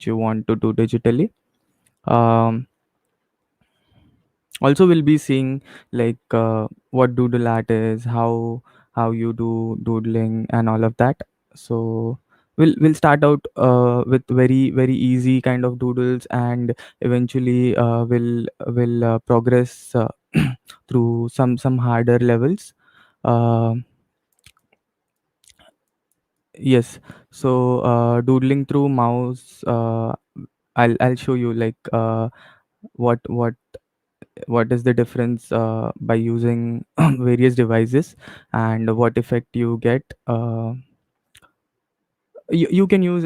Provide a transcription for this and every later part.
which you want to do digitally. um, Also we'll be seeing like what doodle art is, how you do doodling and all of that. So we'll start out with very easy kind of doodles, and eventually we'll progress through some harder levels. uh, yes. So doodling through mouse, I'll show you like what what what is the difference by using various devices, and what effect you get. You can use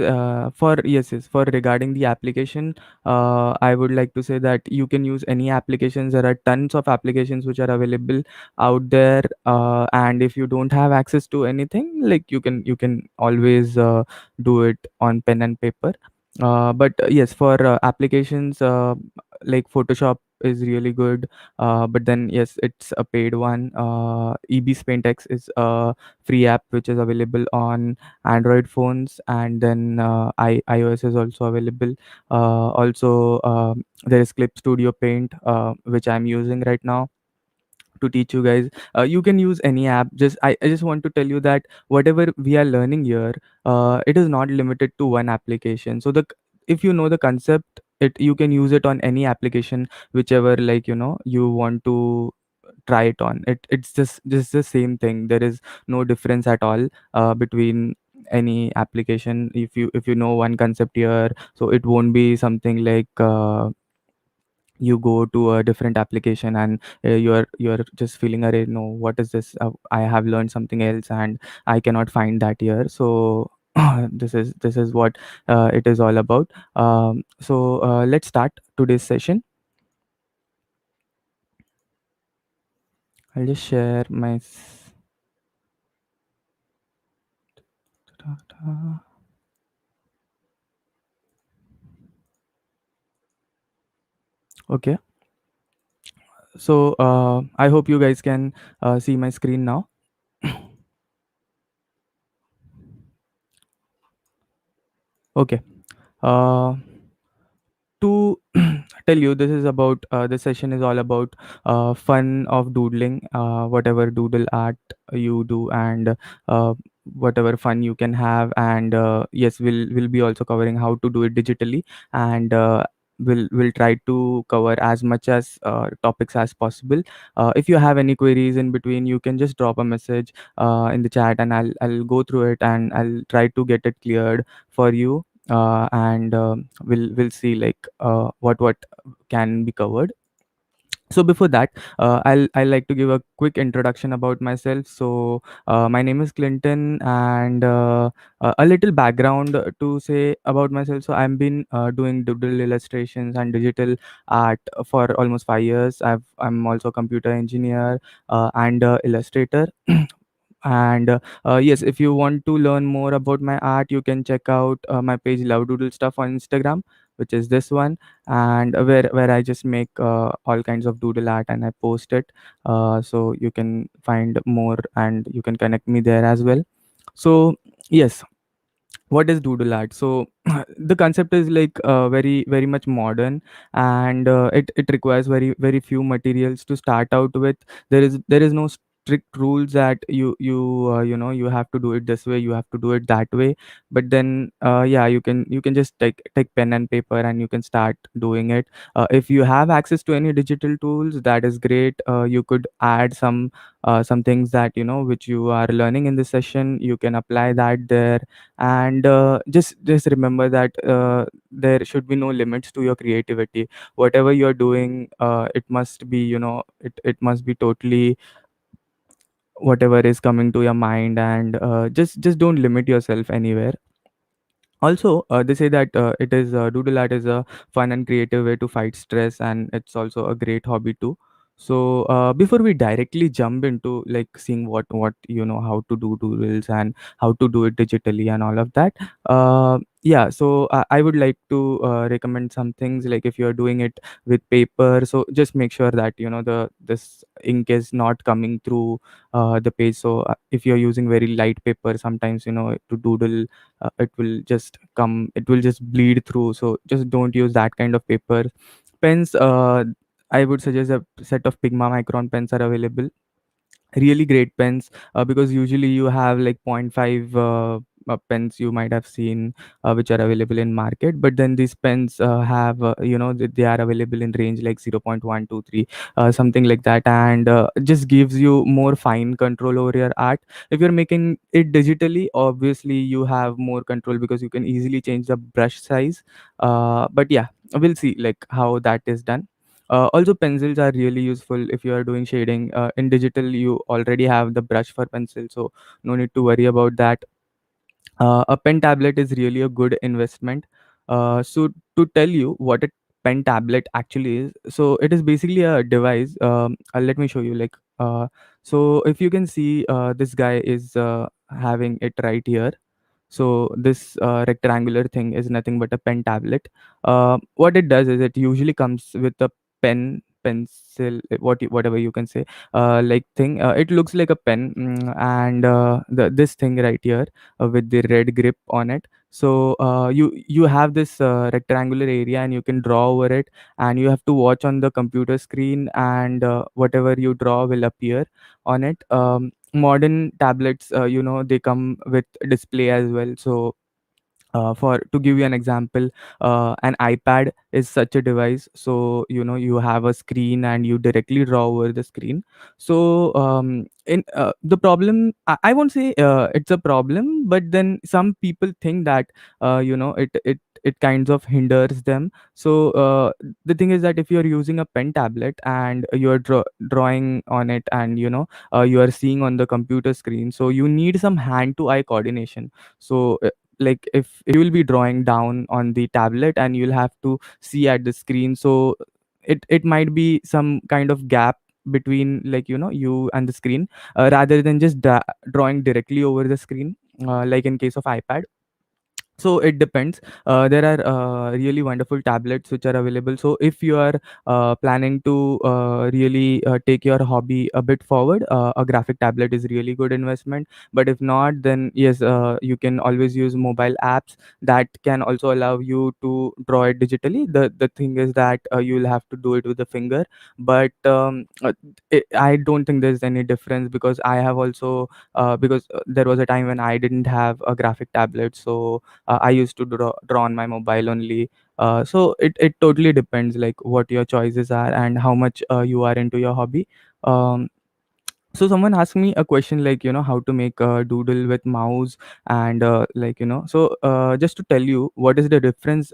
for yes, for regarding the application, I would like to say that you can use any applications. There are tons of applications which are available out there, and if you don't have access to anything, like you can always do it on pen and paper. But yes, for applications like Photoshop is really good. But then yes, it's a paid one. EB Paintex is a free app which is available on Android phones, and then iOS is also available. Also, there is Clip Studio Paint, which I'm using right now to teach you guys. You can use any app. I just want to tell you that whatever we are learning here, it is not limited to one application. So if you know the concept, you can use it on any application, whichever like you want to try it on. It's just the same thing. There is no difference at all between any application. If you know one concept here, so it won't be something like you go to a different application and you're just feeling, array, no, what is this? I have learned something else and I cannot find that here. So this is what it is all about. So let's start today's session. I'll just share my okay. So I hope you guys can see my screen now. Okay. uh, to tell you, this is about the session is all about fun of doodling, whatever doodle art you do, and whatever fun you can have. And yes, we'll be also covering how to do it digitally, and we'll try to cover as much as topics as possible. If you have any queries in between, you can just drop a message in the chat, and I'll go through it and I'll try to get it cleared for you. And we'll see like what can be covered. So before that, I'll like to give a quick introduction about myself. So my name is Clinton, and a little background to say about myself. So I've been doing doodle illustrations and digital art for almost 5 years. I'm also a computer engineer and illustrator. And yes, if you want to learn more about my art, you can check out my page Love Doodle Stuff on Instagram, which is this one. And where I just make all kinds of doodle art and I post it. So you can find more and you can connect me there as well. So yes, what is doodle art? So the concept is like very much modern, and it requires very few materials to start out with. There is no strict rules that you have to do it this way, you have to do it that way. But then yeah, you can just take pen and paper and you can start doing it. If you have access to any digital tools, that is great. You could add some things that which you are learning in this session, you can apply that there. And just remember that there should be no limits to your creativity. Whatever you're doing, it must be it must be totally whatever is coming to your mind, and just don't limit yourself anywhere. Also, they say that it is doodle art is a fun and creative way to fight stress, and it's also a great hobby too. So before we directly jump into like seeing what how to do doodles and how to do it digitally and all of that, yeah, so I would like to recommend some things. Like if you're doing it with paper, so just make sure that the this ink is not coming through the page. So if you're using very light paper, sometimes to doodle, it will just bleed through. So just don't use that kind of paper. Pens, I would suggest a set of Pigma Micron pens are available. Really great pens, because usually you have like point 0.5 pens you might have seen, which are available in market, but then these pens have they are available in range like 0.123, something like that, and just gives you more fine control over your art. If you're making it digitally, obviously you have more control because you can easily change the brush size. But yeah, we'll see like how that is done. Also, pencils are really useful if you are doing shading. In digital, you already have the brush for pencil, so no need to worry about that. A pen tablet is really a good investment. So to tell you what a pen tablet actually is, so it is basically a device. Let me show you. So if you can see, this guy is having it right here. So this rectangular thing is nothing but a pen tablet. What it does is it usually comes with a pen, pencil, whatever you can say, like thing. It looks like a pen, and this thing right here, with the red grip on it. So you have this rectangular area, and you can draw over it, and you have to watch on the computer screen, and whatever you draw will appear on it. Modern tablets, they come with display as well. So for to give you an example, an ipad is such a device. So you have a screen and you directly draw over the screen. So in the problem, I won't say it's a problem, but then some people think that it kinds of hinders them. So the thing is that if you're using a pen tablet and you're drawing on it, and you are seeing on the computer screen, so you need some hand to eye coordination. So like if you will be drawing down on the tablet and you'll have to see at the screen, so it might be some kind of gap between, like you and the screen, rather than just drawing directly over the screen, like in case of ipad. So it depends. There are really wonderful tablets which are available. So if you are planning to really take your hobby a bit forward, a graphic tablet is really good investment. But if not, then yes, you can always use mobile apps that can also allow you to draw it digitally. The thing is that you'll have to do it with the finger. But I don't think there's any difference, because I have also because there was a time when I didn't have a graphic tablet. So I used to draw on my mobile only. So it totally depends like what your choices are and how much you are into your hobby. um, so someone asked me a question, like how to make a doodle with mouse, and so just to tell you what is the difference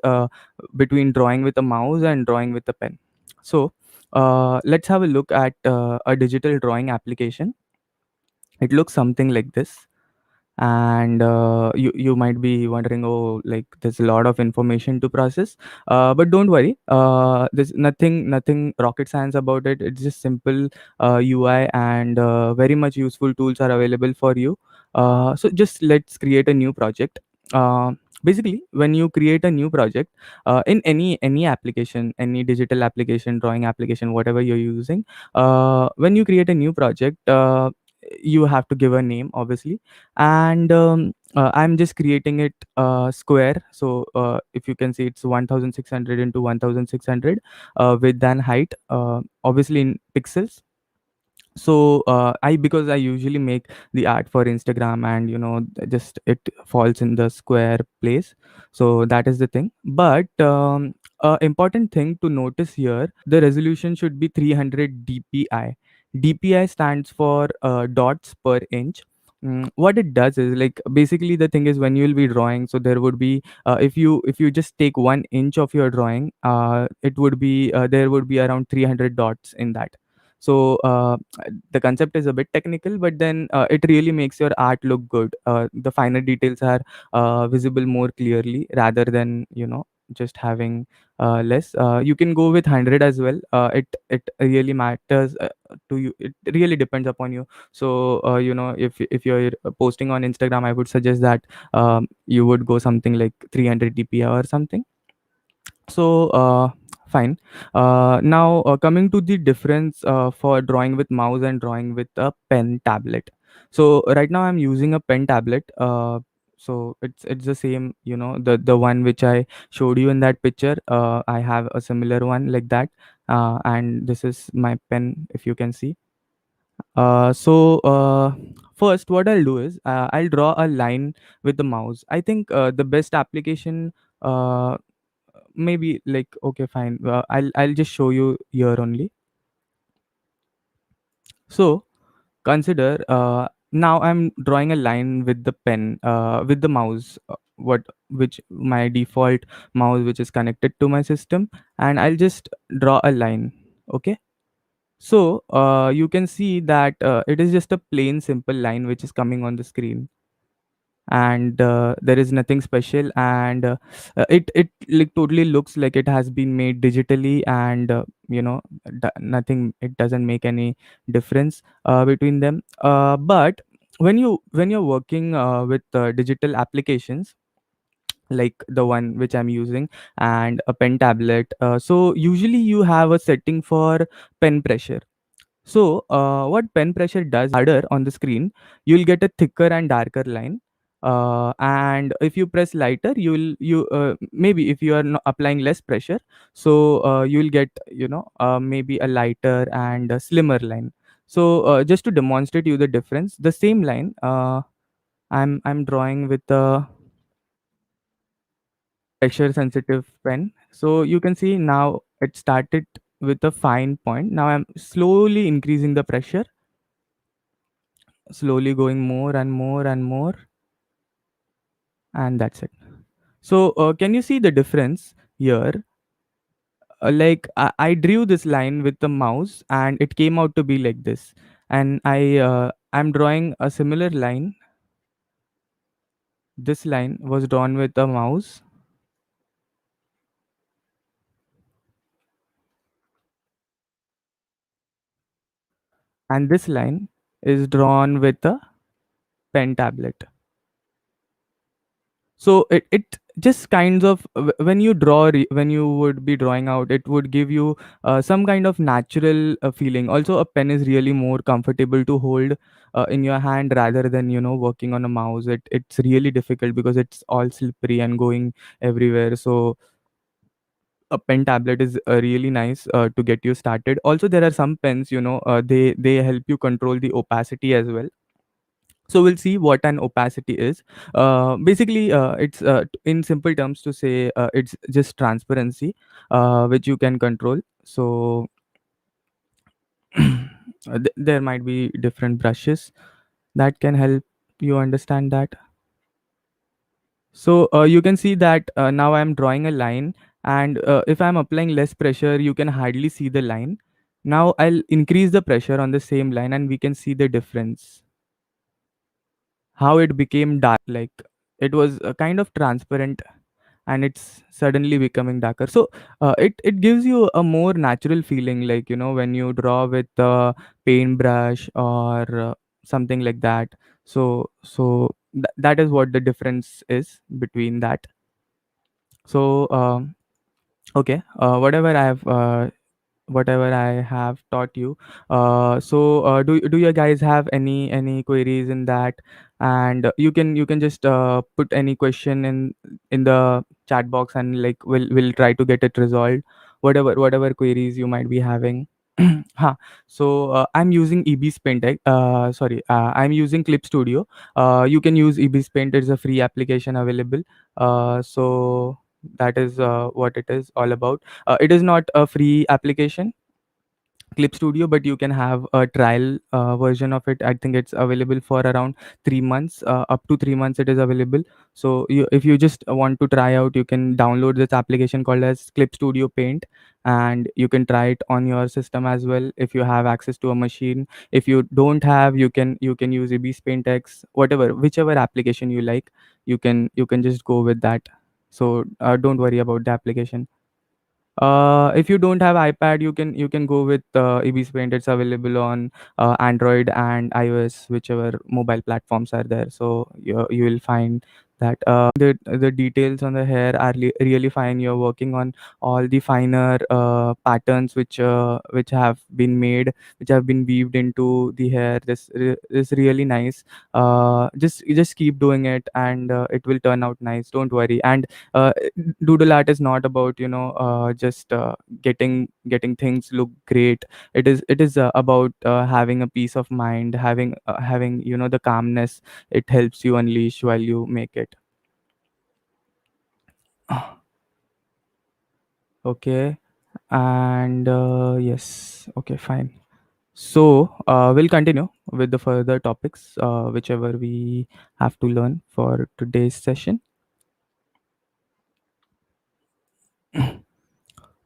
between drawing with a mouse and drawing with a pen. So let's have a look at a digital drawing application. It looks something like this. And you might be wondering, oh, like there's a lot of information to process, but don't worry, there's nothing rocket science about it. It's just simple UI, and very much useful tools are available for you. So just let's create a new project. uh, Basically, when you create a new project in any application, any digital application, drawing application, whatever you're using, when you create a new project, you have to give a name, obviously. And I'm just creating it square. So if you can see, it's 1600 into 1600, width and height, obviously in pixels. So I because I usually make the art for Instagram, and just it falls in the square place. So that is the thing. But important thing to notice here, the resolution should be 300 dpi. Dpi stands for dots per inch. What it does is, like, basically the thing is, when you will be drawing, so there would be if you just take 1 inch of your drawing, it would be there would be around 300 dots in that. So the concept is a bit technical, but then it really makes your art look good. The finer details are visible more clearly, rather than just having less, you can go with 100 as well. It really matters to you. It really depends upon you. So if you're posting on Instagram, I would suggest that you would go something like 300 dpi or something. So fine. Now coming to the difference for drawing with mouse and drawing with a pen tablet. So right now I'm using a pen tablet. So it's the same, the one which I showed you in that picture. I have a similar one like that, and this is my pen, if you can see. First, what I'll do is I'll draw a line with the mouse. I think the best application, uh, maybe like, okay, fine. I'll just show you here only. So consider, now I'm drawing a line with the pen, with the mouse. Which my default mouse, which is connected to my system, and I'll just draw a line. Okay. So you can see that it is just a plain simple line which is coming on the screen, and there is nothing special, and it like totally looks like it has been made digitally, and nothing, it doesn't make any difference between them. But when you're working with digital applications like the one which I'm using and a pen tablet, so usually you have a setting for pen pressure. So, what pen pressure does harder on the screen, you'll get a thicker and darker line. And if you press lighter, maybe if you are not applying less pressure, so you'll get maybe a lighter and a slimmer line. So just to demonstrate you the difference, the same line I'm drawing with a pressure sensitive pen. So you can see now it started with a fine point. Now I'm slowly increasing the pressure, slowly going more and more and more, and that's it. So can you see the difference here? Like I drew this line with the mouse and it came out to be like this, and I'm drawing a similar line. This line was drawn with the mouse, and this line is drawn with a pen tablet. So it just kinds of when you when you would be drawing out, it would give you some kind of natural feeling. Also, a pen is really more comfortable to hold in your hand rather than working on a mouse. It's really difficult because it's all slippery and going everywhere. So a pen tablet is really nice to get you started. Also, there are some pens, they help you control the opacity as well. So we'll see what an opacity is. Basically, it's in simple terms to say, it's just transparency, which you can control. So there might be different brushes that can help you understand that. So you can see that now I'm drawing a line, and if I'm applying less pressure, you can hardly see the line. Now I'll increase the pressure on the same line, and we can see the difference, how it became dark. Like it was kind of transparent, and it's suddenly becoming darker. So it gives you a more natural feeling, like when you draw with a paintbrush or something like that. That is what the difference is between that. So okay, whatever I have taught you. Do you guys have any queries in that? And you can just put any question in the chat box, and like we'll try to get it resolved. Whatever queries you might be having. Huh. So I'm using EB's Paint. Sorry, I'm using Clip Studio. You can use EB's Paint. It's a free application available. So that is what it is all about. It is not a free application, Clip Studio, but you can have a trial version of it. I think it's available for around 3 months, up to 3 months it is available. So if you just want to try out, you can download this application called as Clip Studio Paint, and you can try it on your system as well if you have access to a machine. If you don't have, you can use Ibis Paint X, whichever application you like. You can just go with that. So don't worry about the application. If you don't have iPad, you can go with Ibis Paint. It's available on Android and iOS, whichever mobile platforms are there. So you will find that the details on the hair are really fine. You're working on all the finer patterns which have been made, which have been weaved into the hair. This is really nice. Just keep doing it, and it will turn out nice. Don't worry. And uh, doodle art is not about just getting things look great. It is about having a peace of mind, having the calmness it helps you unleash while you make it. Okay. And yes, okay, fine. So we'll continue with the further topics, whichever we have to learn for today's session.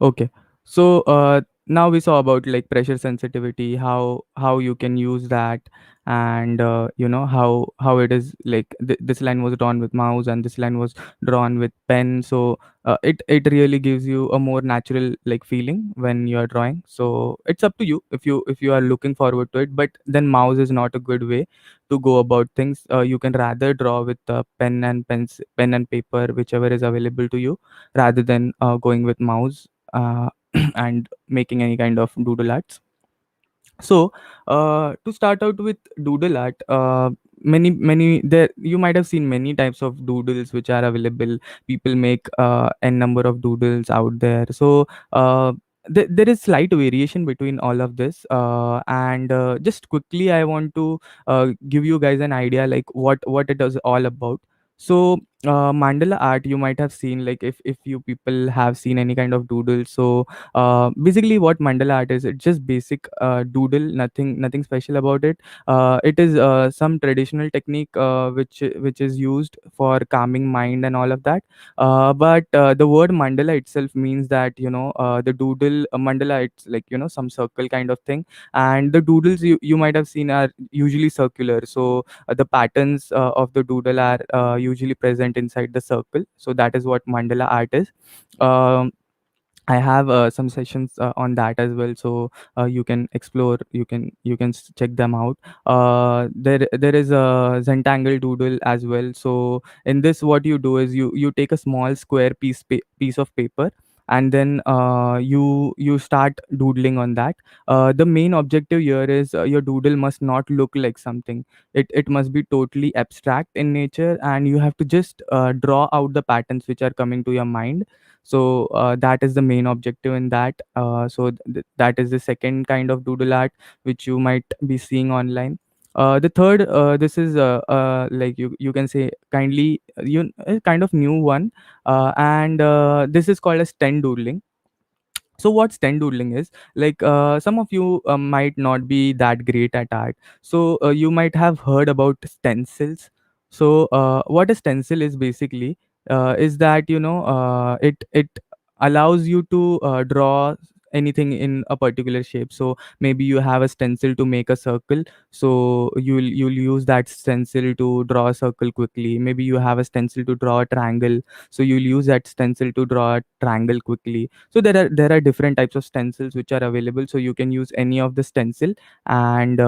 Okay. So now we saw about like pressure sensitivity, how you can use that, and how it is like this line was drawn with mouse and this line was drawn with pen. So it really gives you a more natural like feeling when you're drawing. So it's up to you if you are looking forward to it. But then mouse is not a good way to go about things. You can rather draw with pen and paper, whichever is available to you, rather than going with mouse and making any kind of doodle arts. So to start out with doodle art, many there you might have seen many types of doodles which are available. People make n number of doodles out there. So there is slight variation between all of this, and just quickly I want to give you guys an idea like what it is all about. So mandala art, you might have seen, like if you people have seen any kind of doodle. So basically what mandala art is, it's just basic doodle, nothing special about it. It is some traditional technique which is used for calming mind and all of that. But the word mandala itself means that the doodle, mandala, it's like some circle kind of thing. And the doodles you might have seen are usually circular. So the patterns of the doodle are usually present inside the circle. So that is what mandala art is. um, I have some sessions on that as well, so you can explore. You can check them out. There is a Zentangle doodle as well. So in this, what you do is you take a small square piece of paper, and then you start doodling on that. The main objective here is your doodle must not look like something. It must be totally abstract in nature, and you have to just draw out the patterns which are coming to your mind. So that is the main objective in that. That is the second kind of doodle art which you might be seeing online. The third, this is like you can say kindly you a kind of new one, and this is called as sten doodling. So what sten doodling is, like some of you might not be that great at art. So you might have heard about stencils. So what a stencil is basically, is that it allows you to draw anything in a particular shape. So maybe you have a stencil to make a circle, so you'll use that stencil to draw a circle quickly. Maybe you have a stencil to draw a triangle, so you'll use that stencil to draw a triangle quickly. So there are different types of stencils which are available, so you can use any of the stencil. And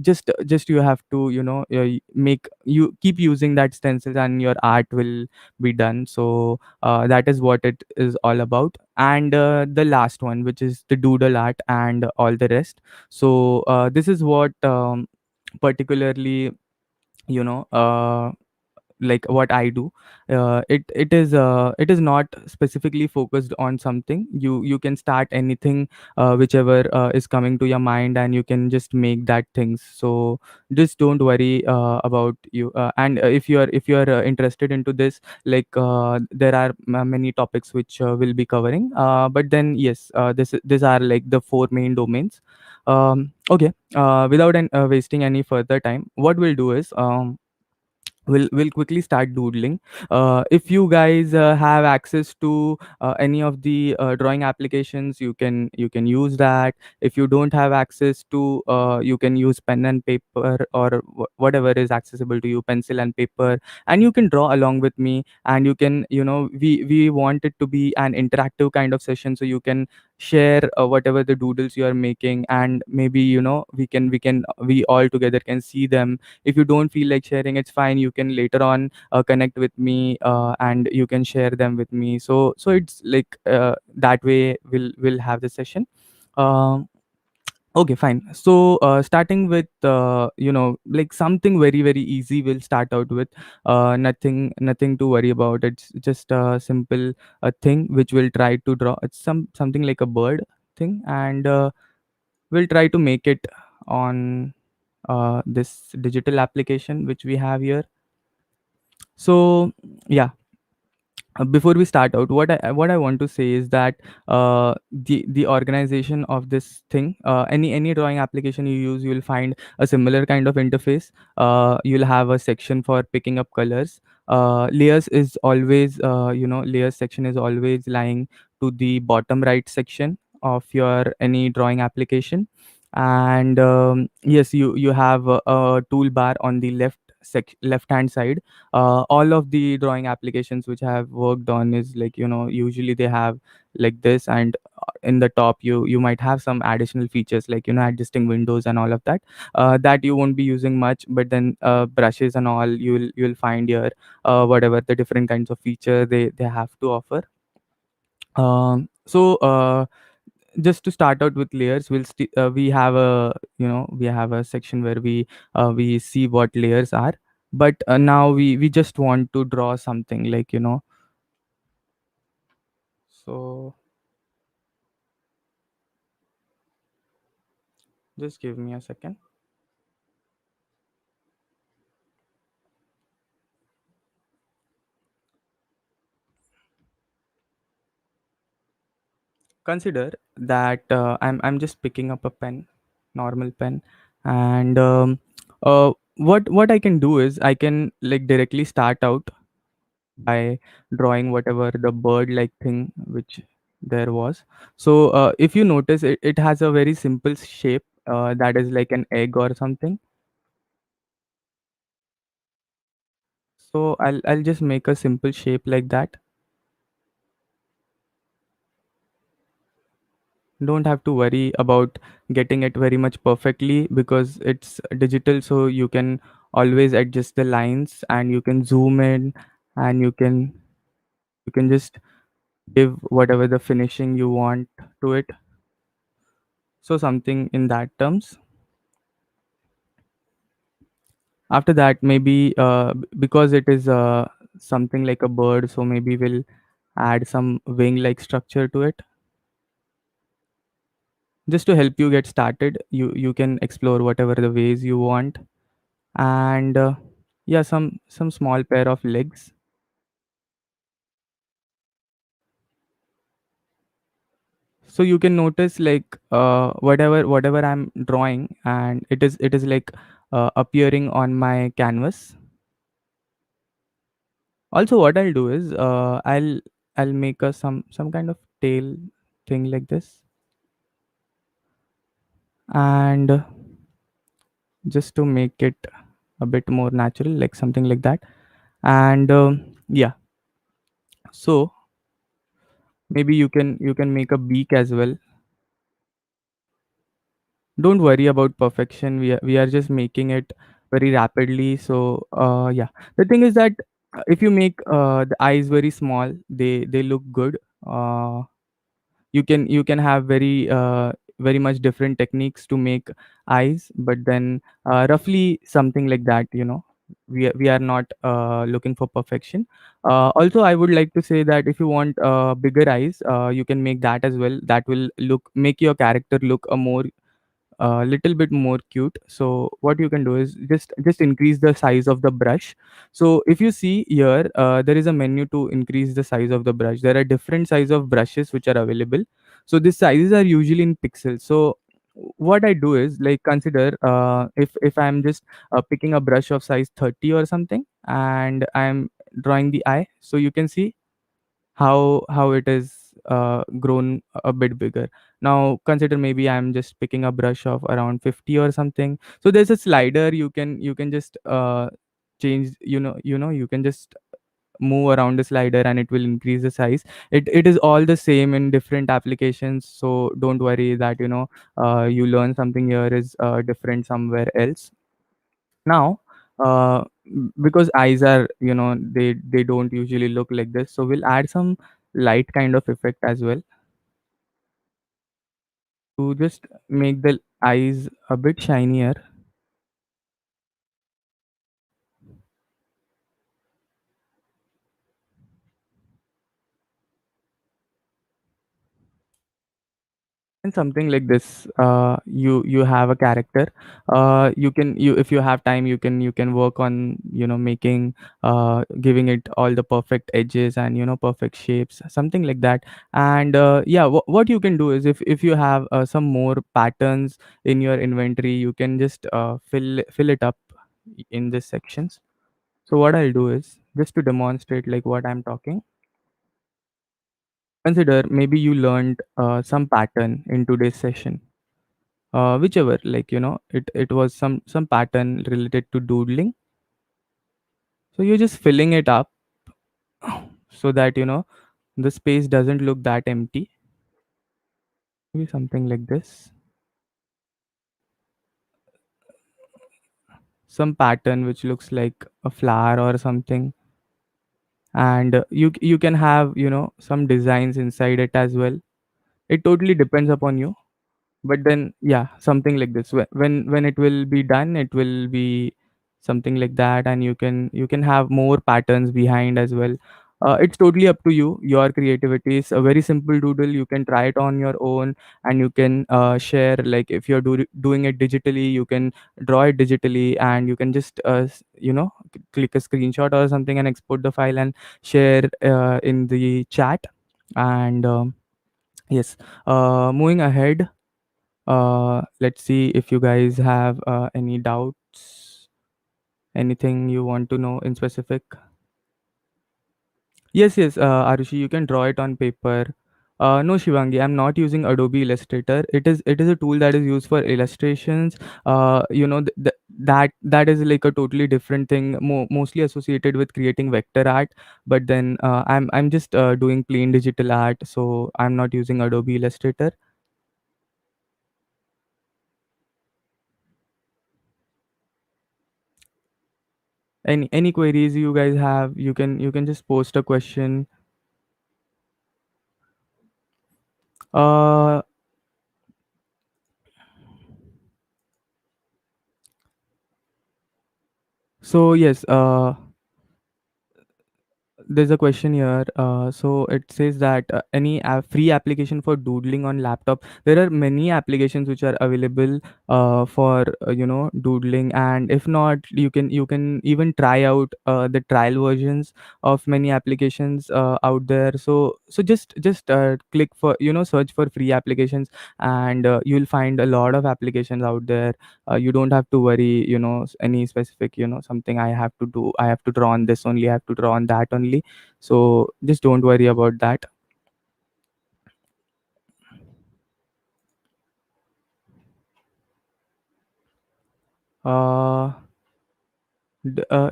just you have to make you keep using that stencil, and your art will be done. So that is what it is all about. And the last one, which is the doodle art and all the rest. So this is what particularly you know like what I do. It is not specifically focused on something. You can start anything, whichever is coming to your mind, and you can just make that things. So just don't worry about you. And if you are interested into this, like there are many topics which we'll be covering. But then yes, these are like the four main domains. Okay. Without wasting any further time, what we'll do is we'll quickly start doodling. If you guys have access to any of the drawing applications, you can use that. If you don't have access to, you can use pen and paper, or whatever is accessible to you, pencil and paper, and you can draw along with me. And you can, we want it to be an interactive kind of session, so you can share whatever the doodles you are making, and maybe, we all together can see them. If you don't feel like sharing, it's fine, you can later on connect with me, and you can share them with me. So it's like, that way we'll have the session. um okay, fine. So starting with, like something very very easy, we'll start out with nothing to worry about. It's just a simple thing which we'll try to draw. It's something like a bird thing, and we'll try to make it on this digital application which we have here. So yeah, before we start out, what I want to say is that the organization of this thing, any drawing application you use, you will find a similar kind of interface. You'll have a section for picking up colors. Layers is always, layers section is always lying to the bottom right section of your any drawing application. And yes, you have a toolbar on the left hand side. All of the drawing applications which I have worked on is like, usually they have like this. And in the top, you might have some additional features like, adjusting windows and all of that, that you won't be using much. But then brushes and all, you'll find here whatever the different kinds of feature they have to offer. So just to start out with layers, we have a, we have a section where we see what layers are. But now we just want to draw something like, so just give me a second. Consider that I'm just picking up a pen, normal pen. And what I can do is I can like directly start out by drawing whatever the bird like thing which there was. So if you notice, it has a very simple shape, that is like an egg or something. So I'll just make a simple shape like that. Don't have to worry about getting it very much perfectly, because it's digital, so you can always adjust the lines, and you can zoom in, and you can just give whatever the finishing you want to it. So something in that terms. After that, maybe because it is something like a bird, so maybe we'll add some wing like structure to it. Just to help you get started, you can explore whatever the ways you want. And yeah, some small pair of legs. So you can notice like, whatever I'm drawing, and it is like appearing on my canvas. Also, what I'll do is, I'll make a some kind of tail thing like this. And just to make it a bit more natural, like something like that. And yeah, so maybe you can make a beak as well. Don't worry about perfection, we are just making it very rapidly. So yeah, the thing is that if you make the eyes very small, they look good. You can have very much different techniques to make eyes, but then roughly something like that, we are not looking for perfection. Also, I would like to say that if you want bigger eyes, you can make that as well. That will look make your character look a more little bit more cute. So what you can do is just increase the size of the brush. So if you see here, there is a menu to increase the size of the brush. There are different size of brushes which are available. So these sizes are usually in pixels. So what I do is, like, consider, if I'm just picking a brush of size 30 or something, and I'm drawing the eye, so you can see how it is grown a bit bigger. Now consider, maybe I'm just picking a brush of around 50 or something, so there's a slider, you can just change, you can just move around the slider and it will increase the size. It is all the same in different applications, so don't worry that you learn something here is different somewhere else. Now, because eyes are, they don't usually look like this, so we'll add some light kind of effect as well to just make the eyes a bit shinier. And something like this, you have a character. You if you have time, you can work on making, giving it all the perfect edges and perfect shapes, something like that. And yeah, what you can do is, if you have some more patterns in your inventory, you can just fill it up in these sections. So what I'll do is, just to demonstrate like what I'm talking, consider maybe you learned some pattern in today's session, whichever, like it was some pattern related to doodling. So you're just filling it up so that the space doesn't look that empty. Maybe something like this, some pattern which looks like a flower or something. And you can have some designs inside it as well. It totally depends upon you. But then, yeah, something like this, when it will be done, it will be something like that, and you can have more patterns behind as well. It's totally up to you, your creativity. Is a very simple doodle, you can try it on your own, and you can share, like if you're doing it digitally, you can draw it digitally, and you can just click a screenshot or something and export the file and share in the chat. And yes, moving ahead, let's see if you guys have any doubts, anything you want to know in specific. Yes, yes, Arushi, you can draw it on paper. No, Shivangi, I'm not using Adobe Illustrator. It is a tool that is used for illustrations. That is like a totally different thing, mostly associated with creating vector art. But then I'm just doing plain digital art, so I'm not using Adobe Illustrator. Any queries you guys have, you can just post a question. Uh, so yes, there's a question here. So it says that any free application for doodling on laptop. There are many applications which are available for doodling, and if not, you can even try out the trial versions of many applications out there. So just click for, search for free applications, and you'll find a lot of applications out there. You don't have to worry, any specific, something I have to do, I have to draw on this only, I have to draw on that only. So just don't worry about that. uh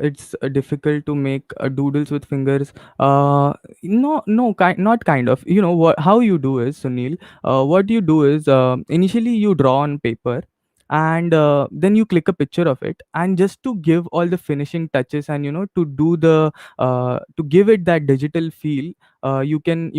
it's difficult to make doodles with fingers. No, not kind of, what how you do is, Sunil, what you do is, initially you draw on paper, and then you click a picture of it, and just to give all the finishing touches, and to do the to give it that digital feel, you can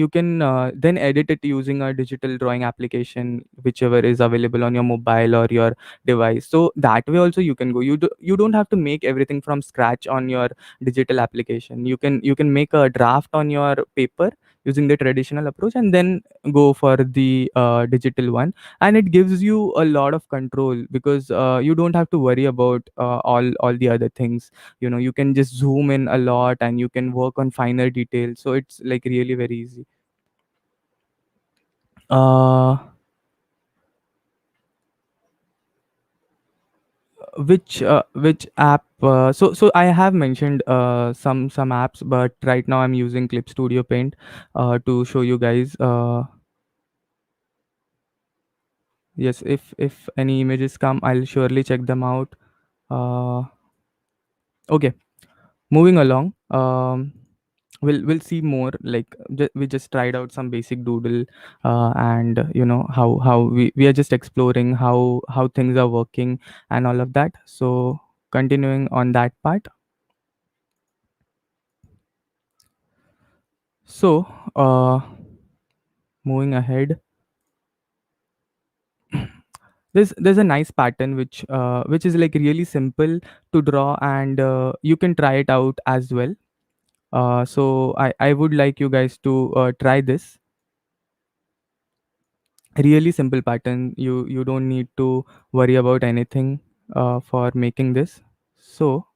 then edit it using a digital drawing application, whichever is available on your mobile or your device. So that way also you can go. You don't have to make everything from scratch on your digital application. You can make a draft on your paper using the traditional approach, and then go for the digital one. And it gives you a lot of control, because you don't have to worry about all the other things. You can just zoom in a lot, and you can work on finer details, so it's like really very easy. uh Which app? So I have mentioned some apps, but right now I'm using Clip Studio Paint to show you guys. Yes, if any images come, I'll surely check them out. Okay, moving along. We'll see more, like we just tried out some basic doodle, and how we are just exploring how things are working and all of that. So continuing on that part. So uh moving ahead, there's a nice pattern which is like really simple to draw, and you can try it out as well. So I would like you guys to try this really simple pattern. You don't need to worry about anything for making this. So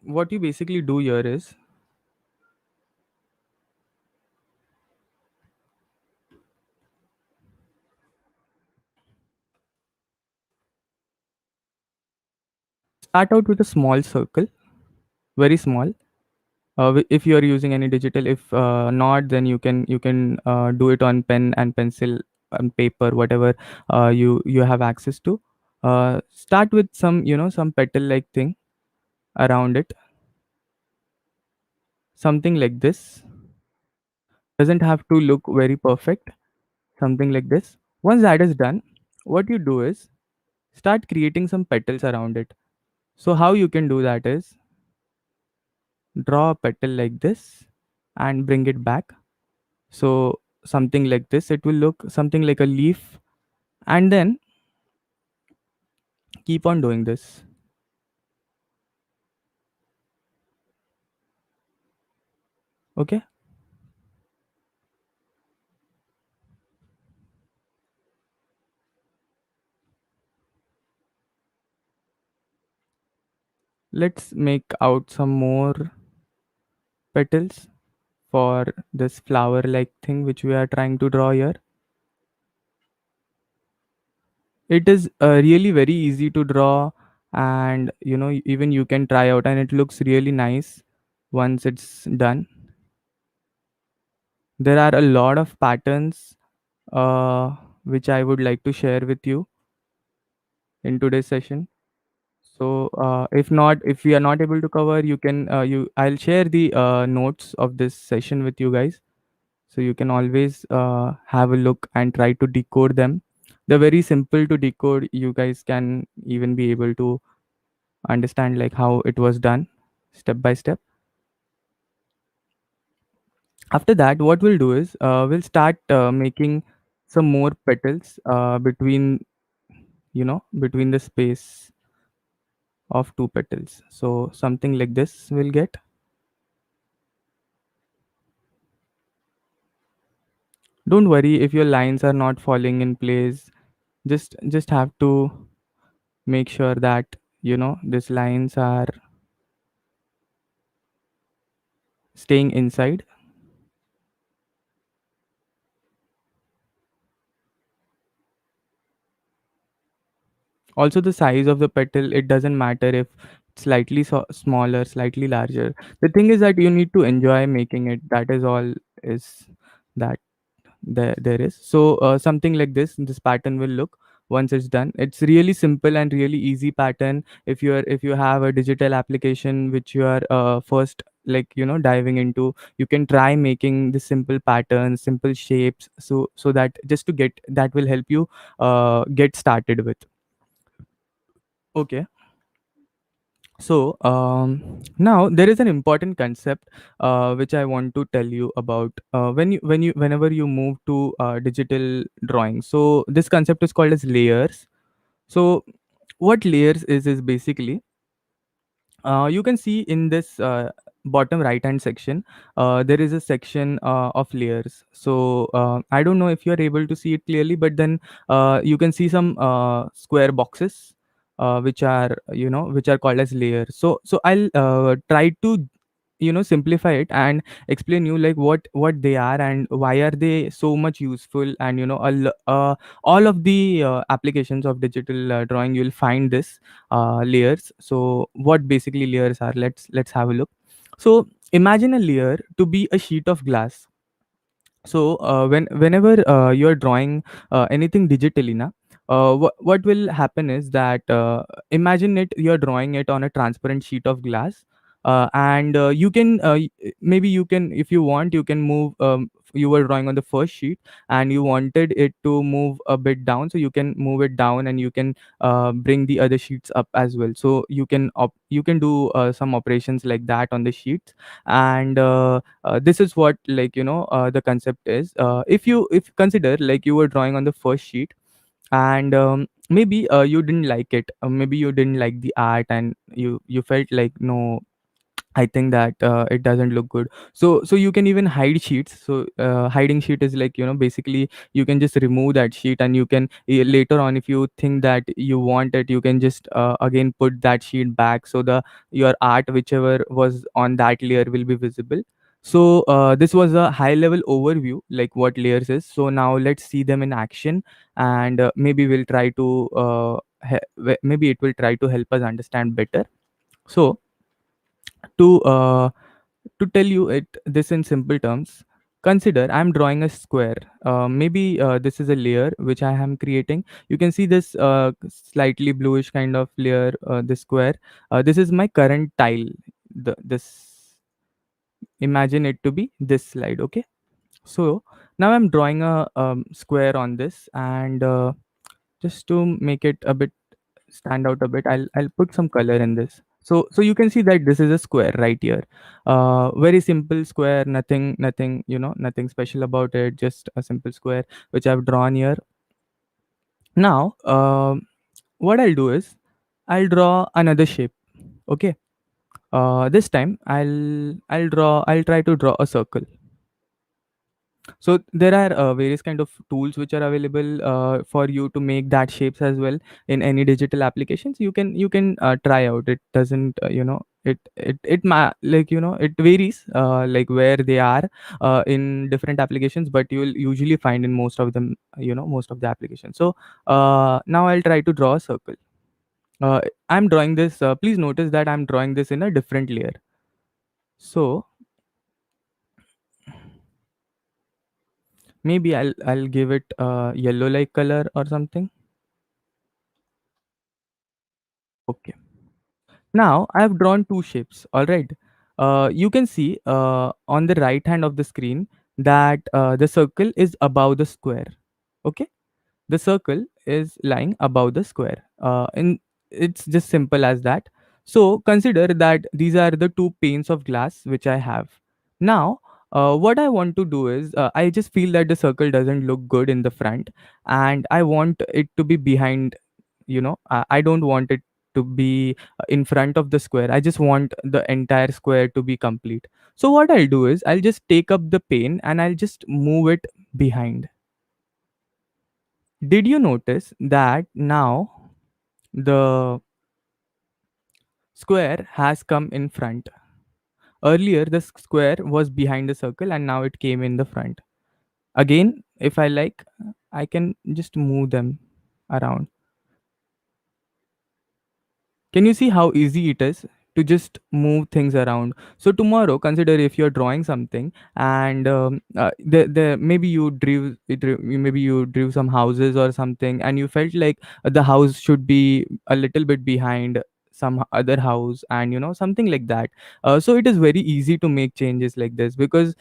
what you basically do here is start out with a small circle, very small. If you are using any digital, if not, then you can do it on pen and pencil and paper, whatever you have access to. Start with some petal like thing around it, something like this. Doesn't have to look very perfect, something like this. Once that is done, what you do is start creating some petals around it. So how you can do that is draw a petal like this and bring it back. So something like this, it will look something like a leaf, and then keep on doing this. Okay, let's make out some more petals for this flower like thing which we are trying to draw here. It is really very easy to draw, and even you can try out, and it looks really nice once it's done. There are a lot of patterns uh, which I would like to share with you in today's session. So if we are not able to cover, you can you I'll share the notes of this session with you guys, so you can always have a look and try to decode them. They're very simple to decode. You guys can even be able to understand like how it was done step by step. After that, what we'll do is we'll start making some more petals between the space of two petals. So something like this we'll get. Don't worry if your lines are not falling in place. Just have to make sure that these lines are staying inside. Also, the size of the petal, it doesn't matter if it's slightly smaller, slightly larger. The thing is that you need to enjoy making it. That is all is that there is. So something like this pattern will look once it's done. It's really simple and really easy pattern. If you have a digital application which you are first like diving into, you can try making the simple patterns, simple shapes, so that just to get that will help you get started with. Okay, so now there is an important concept which I want to tell you about whenever you move to digital drawing. So this concept is called as layers. So what layers is basically, you can see in this bottom right hand section, there is a section of layers. So I don't know if you are able to see it clearly, but then you can see some square boxes which are which are called as layers. So I'll try to simplify it and explain you like what they are and why are they so much useful. And all of the applications of digital drawing, you'll find this layers. So what basically layers are, let's have a look. So imagine a layer to be a sheet of glass. So whenever you're drawing anything digitally na, what will happen is that imagine it, you're drawing it on a transparent sheet of glass. And you can maybe you can, if you want, you can move, you were drawing on the first sheet and you wanted it to move a bit down, so you can move it down and you can bring the other sheets up as well. So you can do some operations like that on the sheets. And this is what, the concept is. If you consider like you were drawing on the first sheet, and maybe you didn't like it, maybe you didn't like the art, and you felt like, no, I think that it doesn't look good. So you can even hide sheets. So hiding sheet is like, basically you can just remove that sheet, and you can later on, if you think that you want it, you can just again put that sheet back, so the your art whichever was on that layer will be visible. So this was a high level overview like what layers is. So now let's see them in action, and maybe we'll try to maybe it will try to help us understand better. So to uh, to tell you it this in simple terms, consider I'm drawing a square. Maybe this is a layer which I am creating. You can see this slightly bluish kind of layer, this square. This is my current tile. This, imagine it to be this slide. Okay, so now I'm drawing a square on this, and just to make it a bit stand out a bit, I'll put some color in this. So you can see that this is a square right here. Very simple square, nothing, nothing special about it, just a simple square which I've drawn here. Now what I'll do is I'll draw another shape. Okay, this time I'll try to draw a circle. So there are various kind of tools which are available for you to make that shapes as well in any digital applications. You can try out. It doesn't like, it varies like where they are in different applications, but you will usually find in most of them, most of the applications. So now I'll try to draw a circle. uh, I'm drawing this, please notice that I'm drawing this in a different layer. So maybe I'll give it yellow like color or something. Okay. Now I have drawn two shapes. All right. You can see on the right hand of the screen that the circle is above the square. Okay. The circle is lying above the square. And it's just simple as that. So consider that these are the two panes of glass which I have. Now, what I want to do is I just feel that the circle doesn't look good in the front, and I want it to be behind. I don't want it to be in front of the square. I just want the entire square to be complete. So what I'll do is I'll just take up the pane and I'll just move it behind. Did you notice that now the square has come in front? Earlier, the square was behind the circle and now it came in the front. Again, if I like, I can just move them around. Can you see how easy it is to just move things around? So tomorrow, consider if you're drawing something, and maybe maybe you drew some houses or something, and you felt like the house should be a little bit behind some other house, and something like that. So it is very easy to make changes like this, because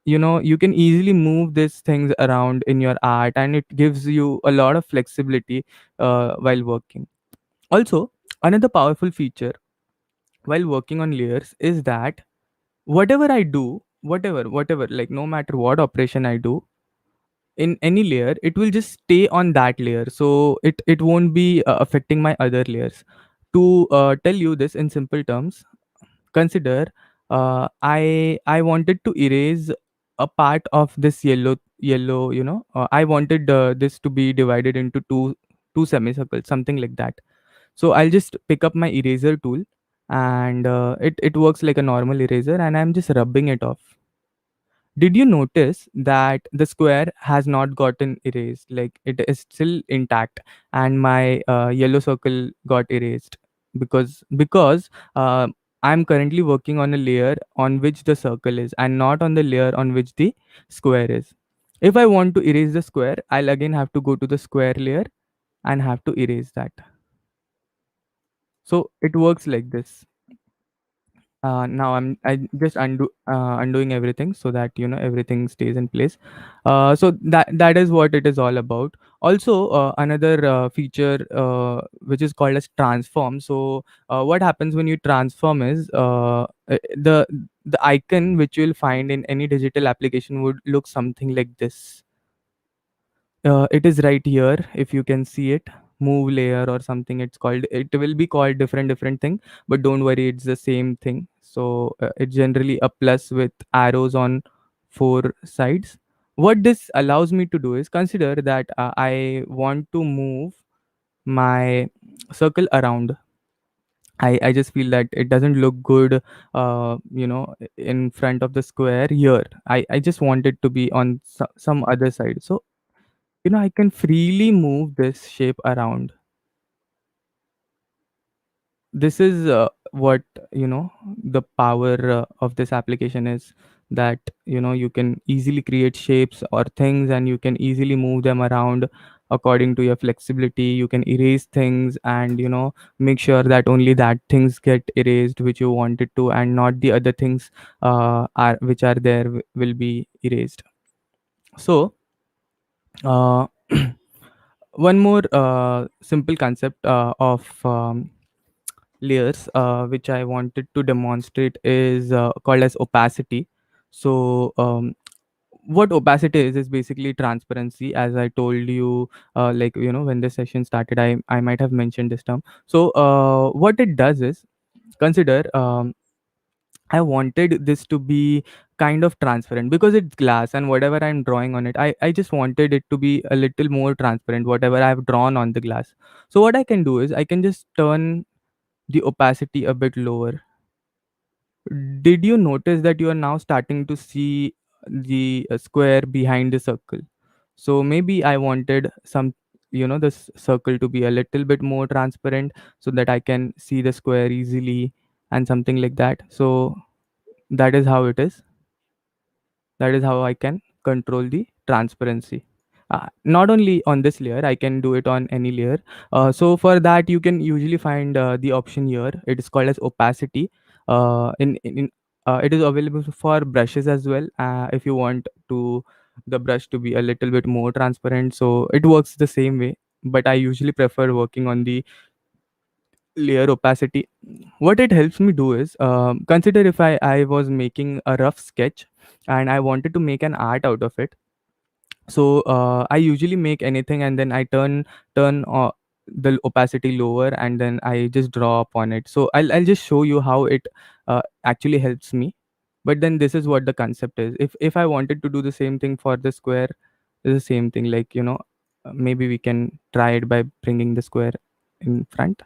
you can easily move these things around in your art, and it gives you a lot of flexibility while working. Also, another powerful feature while working on layers is that whatever I do, whatever, like no matter what operation I do in any layer, it will just stay on that layer. So it won't be affecting my other layers. To tell you this in simple terms, consider I wanted to erase a part of this yellow. I wanted this to be divided into two semicircles, something like that. So I'll just pick up my eraser tool, and it works like a normal eraser, and I'm just rubbing it off. Did you notice that the square has not gotten erased? Like it is still intact, and my yellow circle got erased because I'm currently working on a layer on which the circle is, and not on the layer on which the square is. If I want to erase the square, I'll again have to go to the square layer and have to erase that. So it works like this. Now I just undoing everything so that everything stays in place. So that is what it is all about. Also, another feature which is called as transform. So what happens when you transform is the icon which you'll find in any digital application would look something like this. It is right here if you can see it. Move layer or something it's called. It will be called different thing, but don't worry, it's the same thing. So it's generally a plus with arrows on four sides. What this allows me to do is, consider that I want to move my circle around. I just feel that it doesn't look good, in front of the square here. I just want it to be on some other side. So I can freely move this shape around. This is what the power of this application is, that you can easily create shapes or things, and you can easily move them around according to your flexibility. You can erase things, and make sure that only that things get erased which you wanted to, and not the other things are which are there will be erased. So uh, one more simple concept of layers which I wanted to demonstrate is called as opacity. So what opacity is basically transparency, as I told you. Like when the session started, I might have mentioned this term. So what it does is, consider I wanted this to be kind of transparent because it's glass, and whatever I'm drawing on it, I just wanted it to be a little more transparent, whatever I've drawn on the glass. So what I can do is I can just turn the opacity a bit lower. Did you notice that you are now starting to see the square behind the circle? So maybe I wanted this circle to be a little bit more transparent so that I can see the square easily, and something like that. So that is how it is. That is how I can control the transparency. Not only on this layer, I can do it on any layer. So for that, you can usually find the option here. It is called as opacity. It is available for brushes as well. If you want to the brush to be a little bit more transparent, so it works the same way. But I usually prefer working on the layer opacity. What it helps me do is, consider if I was making a rough sketch and I wanted to make an art out of it. So I usually make anything, and then I turn the opacity lower, and then I just draw upon it. So I'll just show you how it actually helps me. But then this is what the concept is. If I wanted to do the same thing for the square, it's the same thing. Like maybe we can try it by bringing the square in front.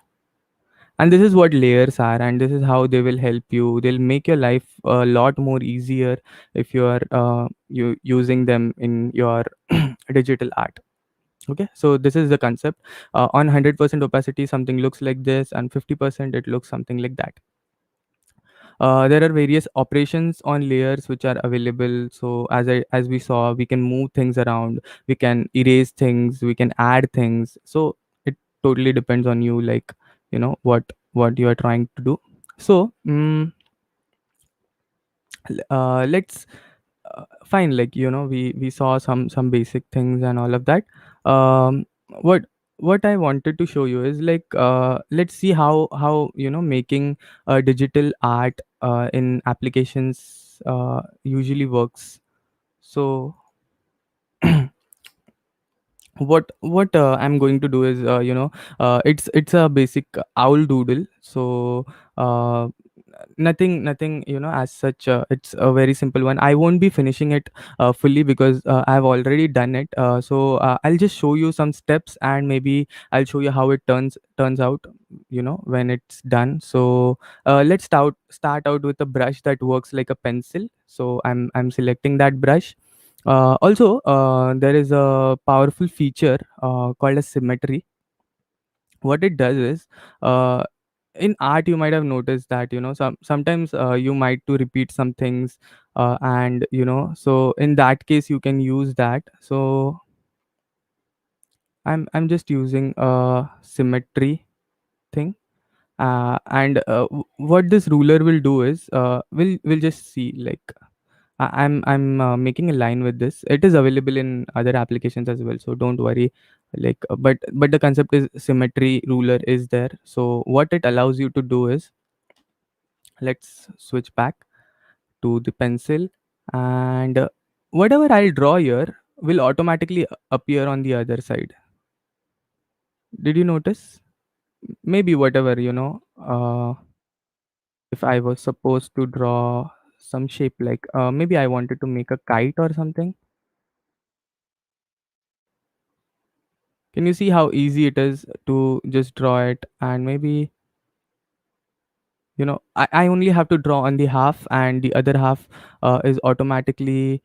And this is what layers are, and this is how they will help you. They'll make your life a lot more easier if you are you using them in your digital art. Okay, so this is the concept. On 100% opacity, something looks like this, and 50% it looks something like that. There are various operations on layers which are available. So as we saw, we can move things around, we can erase things, we can add things. So it totally depends on you, like what you are trying to do. So let's fine, like we saw some basic things and all of that. um what what I wanted to show you is, like, let's see how making digital art in applications usually works. So what I'm going to do is, it's a basic owl doodle. So uh, nothing, as such. It's a very simple one. I won't be finishing it fully because I've already done it. So I'll just show you some steps, and maybe I'll show you how it turns out, when it's done. So let's start out with a brush that works like a pencil. So I'm selecting that brush. Also, there is a powerful feature called as symmetry. What it does is, in art you might have noticed that, sometimes you might to repeat some things, and so in that case you can use that. So I'm just using a symmetry thing. And what this ruler will do is, we'll just see, like, I'm making a line with this. It is available in other applications as well, so don't worry. Like, but the concept is symmetry ruler is there. So what it allows you to do is, let's switch back to the pencil, and whatever I'll draw here will automatically appear on the other side. Did you notice? Maybe whatever, if I was supposed to draw some shape, like, maybe I wanted to make a kite or something. Can you see how easy it is to just draw it? And maybe, I only have to draw on the half, and the other half is automatically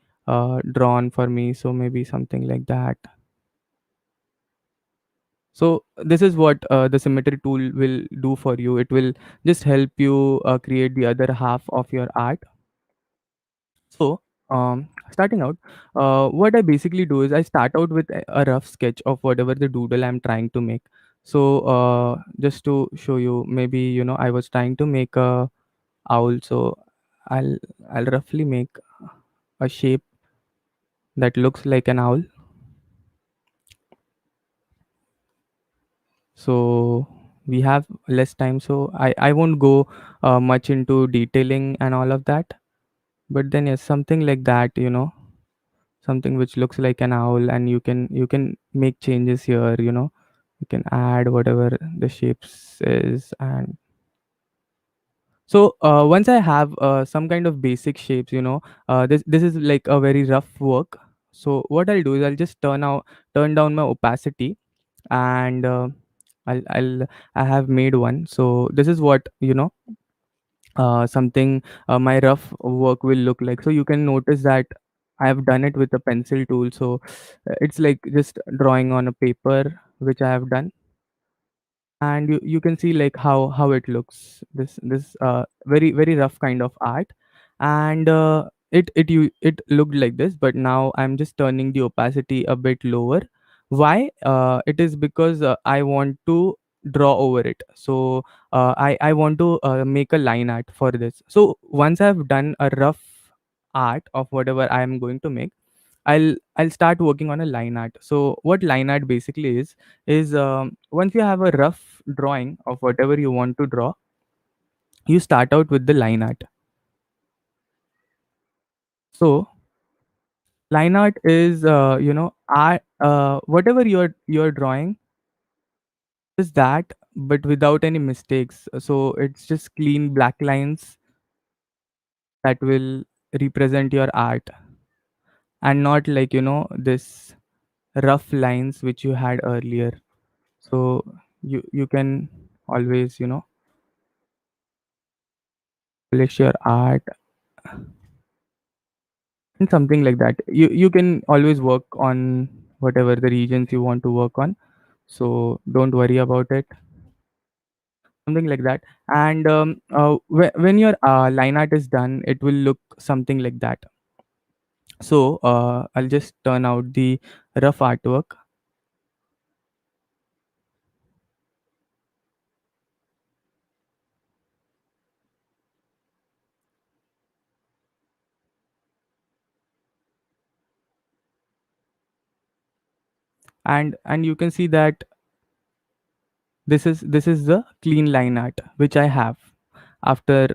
drawn for me. So maybe something like that. So this is what the symmetry tool will do for you. It will just help you create the other half of your art. So, starting out, what I basically do is I start out with a rough sketch of whatever the doodle I'm trying to make. So, just to show you, maybe, I was trying to make a owl. So I'll I'll roughly make a shape that looks like an owl. So we have less time, so I won't go much into detailing and all of that. But then, yes, something like that, something which looks like an owl, and you can make changes here. You can add whatever the shapes is. And so once I have some kind of basic shapes, this is like a very rough work. So what I'll do is I'll just turn down my opacity, and I have made one. So this is what, something my rough work will look like. So you can notice that I have done it with a pencil tool. So it's like just drawing on a paper, which I have done. And you can see like how it looks, this very very rough kind of art. And it looked like this, but now I'm just turning the opacity a bit lower. Why? It is because I want to draw over it. So I want to make a line art for this. So once I've done a rough art of whatever I am going to make, I'll start working on a line art. So what line art basically is, once you have a rough drawing of whatever you want to draw, you start out with the line art. So line art is, art, whatever you're drawing is that, but without any mistakes. So it's just clean black lines that will represent your art, and not like, this rough lines which you had earlier. So you can always, polish your art and something like that. You can always work on whatever the regions you want to work on. So don't worry about it. Something like that. And when your line art is done, it will look something like that. So I'll just turn out the rough artwork, and you can see that this is the clean line art which I have. after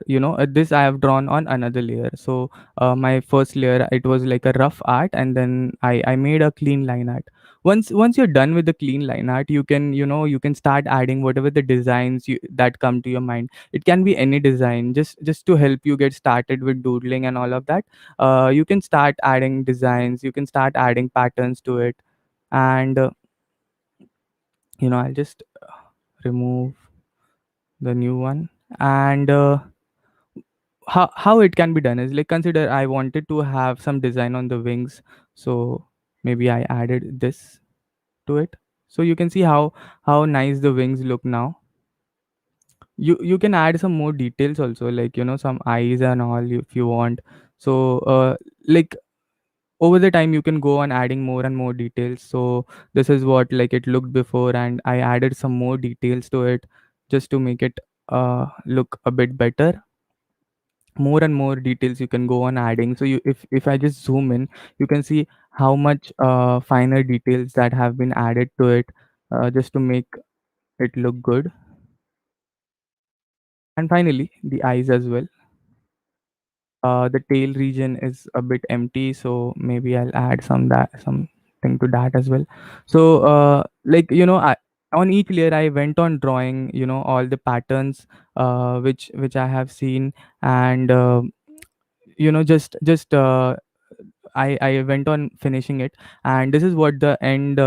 this I have drawn on another layer. So my first layer, it was like a rough art, and then I made a clean line art. Once you're done with the clean line art, you can you can start adding whatever the designs that come to your mind. It can be any design, just to help you get started with doodling and all of that. You can start adding designs, you can start adding patterns to it. And I'll just remove the new one. And how it can be done is, like, consider I wanted to have some design on the wings. So maybe I added this to it. So you can see how nice the wings look now. You can add some more details also, like some eyes and all, if you want. So like, over the time you can go on adding more and more details. So this is what like it looked before, and I added some more details to it just to make it look a bit better. More and more details you can go on adding. So if I just zoom in, you can see how much finer details that have been added to it, just to make it look good. And finally, the eyes as well. The tail region is a bit empty, so maybe I'll add something to that as well. So like, on each layer I went on drawing all the patterns which I have seen. And just I went on finishing it, and this is what the end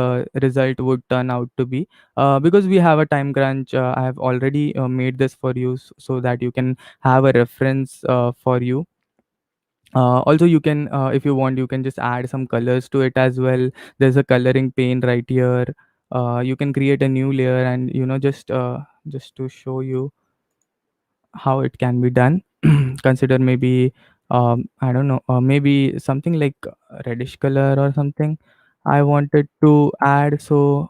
result would turn out to be. Because we have a time crunch, I have already made this for you, so that you can have a reference for you. Also, you can, if you want, you can just add some colors to it as well. There's a coloring pane right here. You can create a new layer, and just to show you how it can be done. Consider maybe, I don't know, maybe something like reddish color or something I wanted to add. So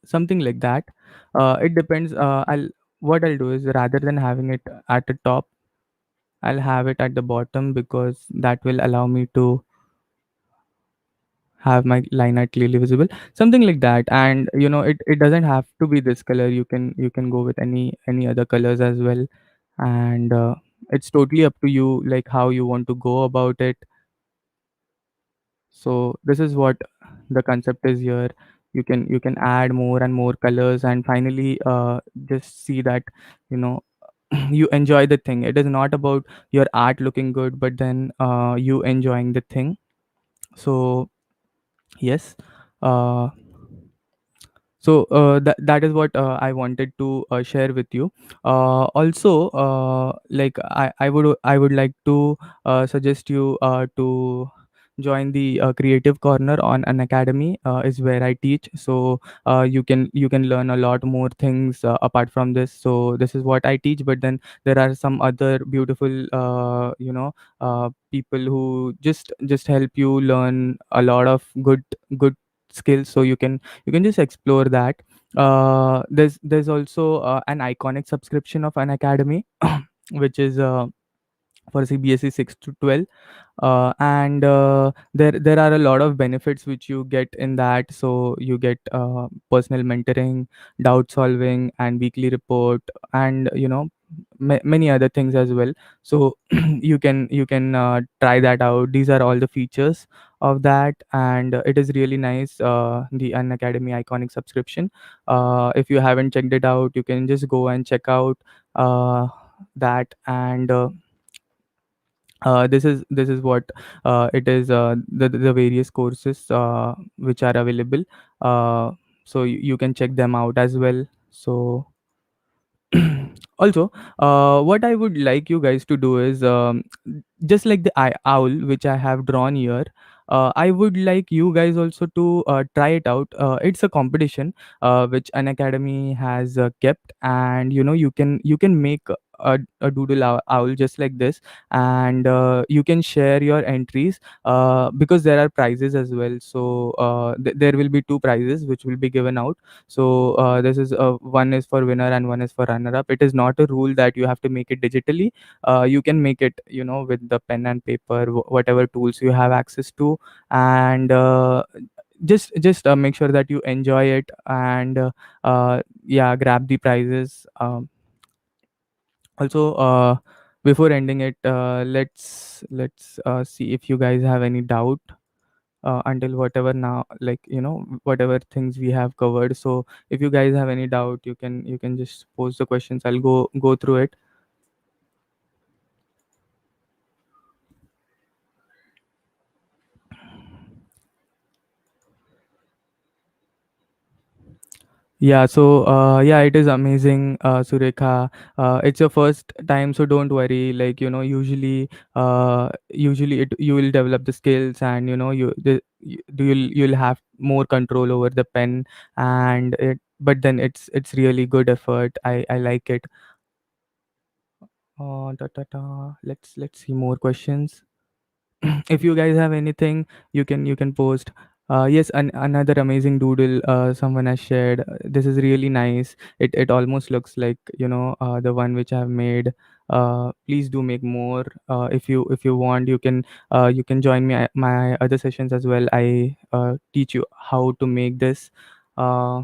something like that. It depends. I'll What I'll do is, rather than having it at the top, I'll have it at the bottom, because that will allow me to have my line art clearly visible, something like that. And it doesn't have to be this color. You can go with any other colors as well. And it's totally up to you, like how you want to go about it. So this is what the concept is here. You can add more and more colors, and finally just see that you know you enjoy the thing. It is not about your art looking good, but then you enjoying the thing. So yes. uh that is what I wanted to share with you. Also, like, I would like to suggest you to join the creative corner on an academy, is where I teach. So you can learn a lot more things apart from this. So this is what I teach, but then there are some other beautiful people who just help you learn a lot of good skills. So you can just explore that. There's also an iconic subscription of an academy, which is for CBSE 6 to 12. And there are a lot of benefits which you get in that. So you get personal mentoring, doubt solving, and weekly report, and many other things as well. So you can try that out. These are all the features of that, and it is really nice, the Unacademy iconic subscription. If you haven't checked it out, you can just go and check out that. And this is what it is, the various courses which are available. So you can check them out as well. So also, what I would like you guys to do is, just like the owl which I have drawn here, I would like you guys also to try it out. It's a competition which an academy has kept, and you can make a doodle owl just like this. And you can share your entries, because there are prizes as well. So there will be two prizes which will be given out. So this is one is for winner and one is for runner up. It is not a rule that you have to make it digitally. You can make it with the pen and paper, whatever tools you have access to. And just make sure that you enjoy it, and yeah, grab the prizes. Also, before ending it, let's see if you guys have any doubt until whatever now, like, whatever things we have covered. So if you guys have any doubt, you can just pose the questions. I'll go through it. Yeah, so yeah, it is amazing, Surekha. It's your first time, so don't worry. Like, usually you will develop the skills, and you'll have more control over the pen, and it. But then it's really good effort. I like it. Let's see more questions. If you guys have anything, you can post. Yes, another amazing doodle someone has shared. This is really nice. It almost looks like, the one which I have made. Please do make more. If you want, you can join me at my other sessions as well. I teach you how to make this. uh,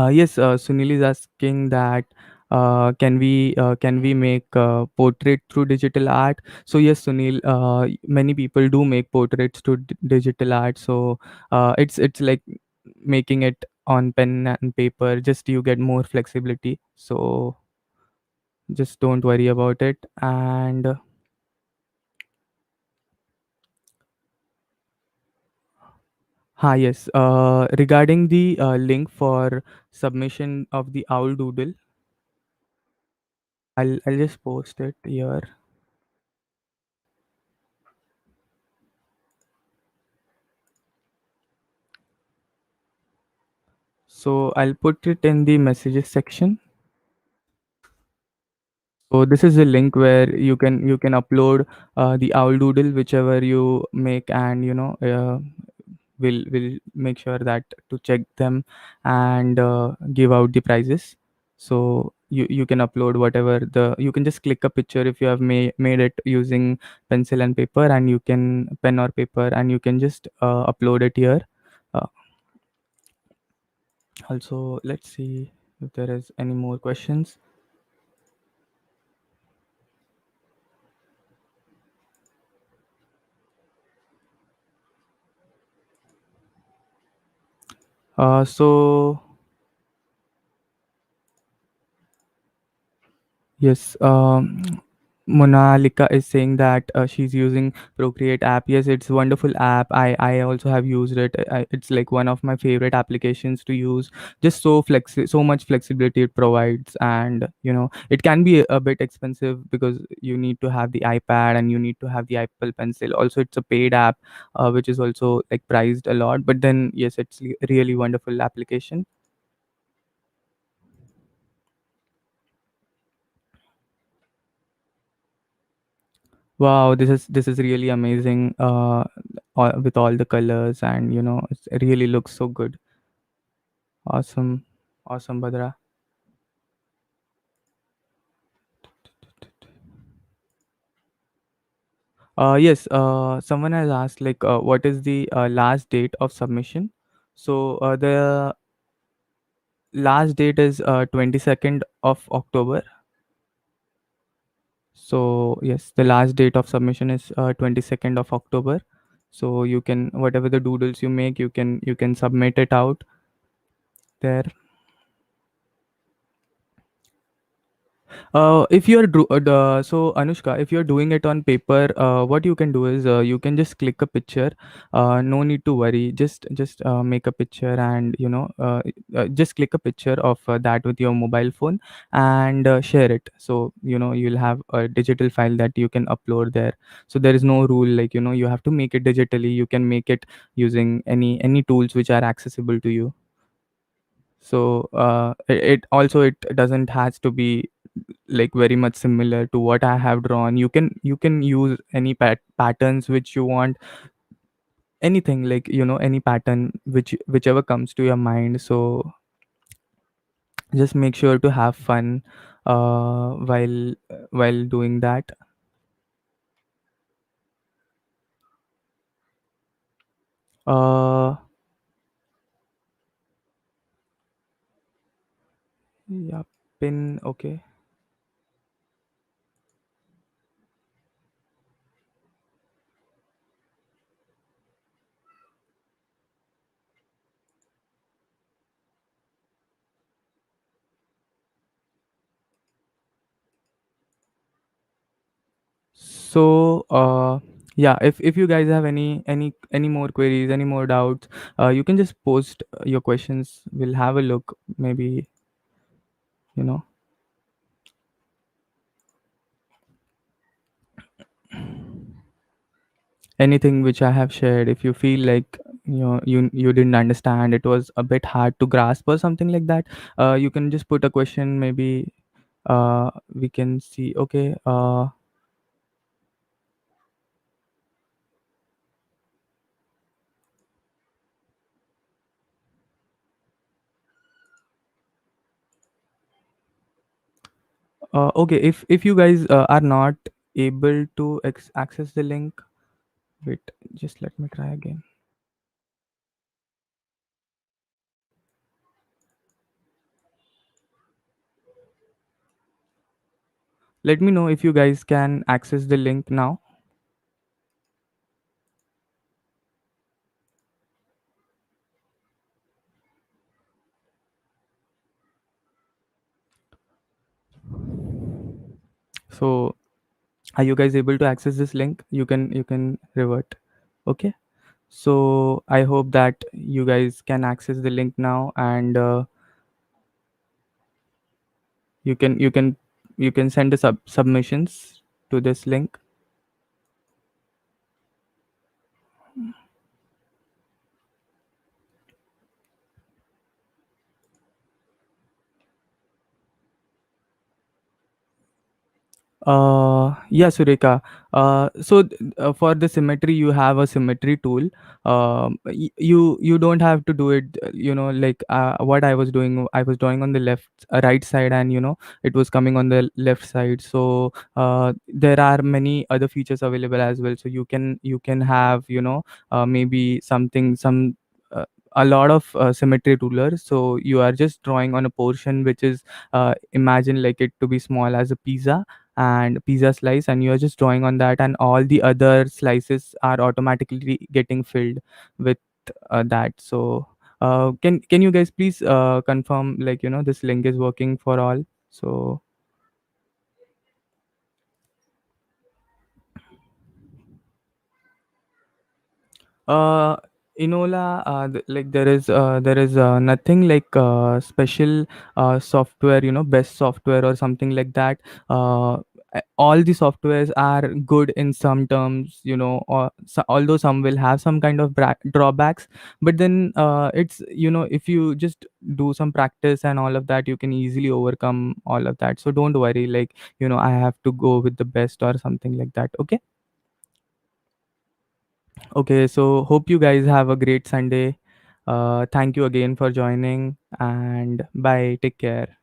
yes, Sunil is asking that, can we make portrait through digital art? So yes, Sunil, many people do make portraits through digital art. So it's like making it on pen and paper. Just you get more flexibility. So just don't worry about it. And yes, regarding the link for submission of the owl doodle, I'll just post it here. So I'll put it in the messages section. So this is a link where you can upload the owl doodle whichever you make, and we'll make sure that to check them and give out the prizes. So you can upload whatever the you can just click a picture if you have made it using pencil and paper, and you can pen or paper, and you can just upload it here. Uh, Also, let's see if there is any more questions. So yes, Monalika is saying that she's using Procreate app. Yes, it's a wonderful app. I also have used it. It's like one of my favorite applications to use. Just so much flexibility it provides, and it can be a bit expensive because you need to have the iPad and you need to have the Apple Pencil. Also, it's a paid app, which is also like priced a lot. But then yes, it's really wonderful application. Wow, this is really amazing. With all the colors, and it really looks so good. Awesome, awesome, Badra. Yes. Someone has asked, like, what is the last date of submission? So the last date is 22nd of October. So yes, the last date of submission is 22nd of October. So you can, whatever the doodles you make, you can submit it out there. If you're so Anushka, if you're doing it on paper, what you can do is you can just click a picture. No need to worry. Just make a picture, and just click a picture of that with your mobile phone, and share it. So you'll have a digital file that you can upload there. So there is no rule, like, you have to make it digitally. You can make it using any tools which are accessible to you. So it also, it doesn't has to be like very much similar to what I have drawn. You can use any patterns which you want, anything, like, any pattern whichever comes to your mind. So just make sure to have fun while doing that. uh yeah, pin, okay. So yeah, if you guys have any more queries, any more doubts, you can just post your questions. We'll have a look. Maybe, you know, anything which I have shared. If you feel like you didn't understand, it was a bit hard to grasp or something like that, you can just put a question. Maybe we can see. Okay. Okay. If you guys are not able to access the link, wait. Just let me try again. Let me know if you guys can access the link now. So are you guys able to access this link? You can revert. Okay. So I hope that you guys can access the link now, and you can you can send the submissions to this link. Yeah, Sureka. For the symmetry, you have a symmetry tool. You don't have to do it. Like what I was doing. I was drawing on the right side, and it was coming on the left side. So there are many other features available as well. So you can have maybe Uh, a lot of symmetry rulers. So you are just drawing on a portion which is imagine like it to be small as a pizza and pizza slice, and you're just drawing on that, and all the other slices are automatically getting filled with that. So can you guys please confirm, like, this link is working for all? So uh Enola, like there is nothing like special software, best software or something like that. All the softwares are good in some terms, or although some will have some kind of drawbacks. But then it's, if you just do some practice and all of that, you can easily overcome all of that. So don't worry, like, I have to go with the best or something like that. Okay. Okay, so hope you guys have a great Sunday. Thank you again for joining, and bye. Take care.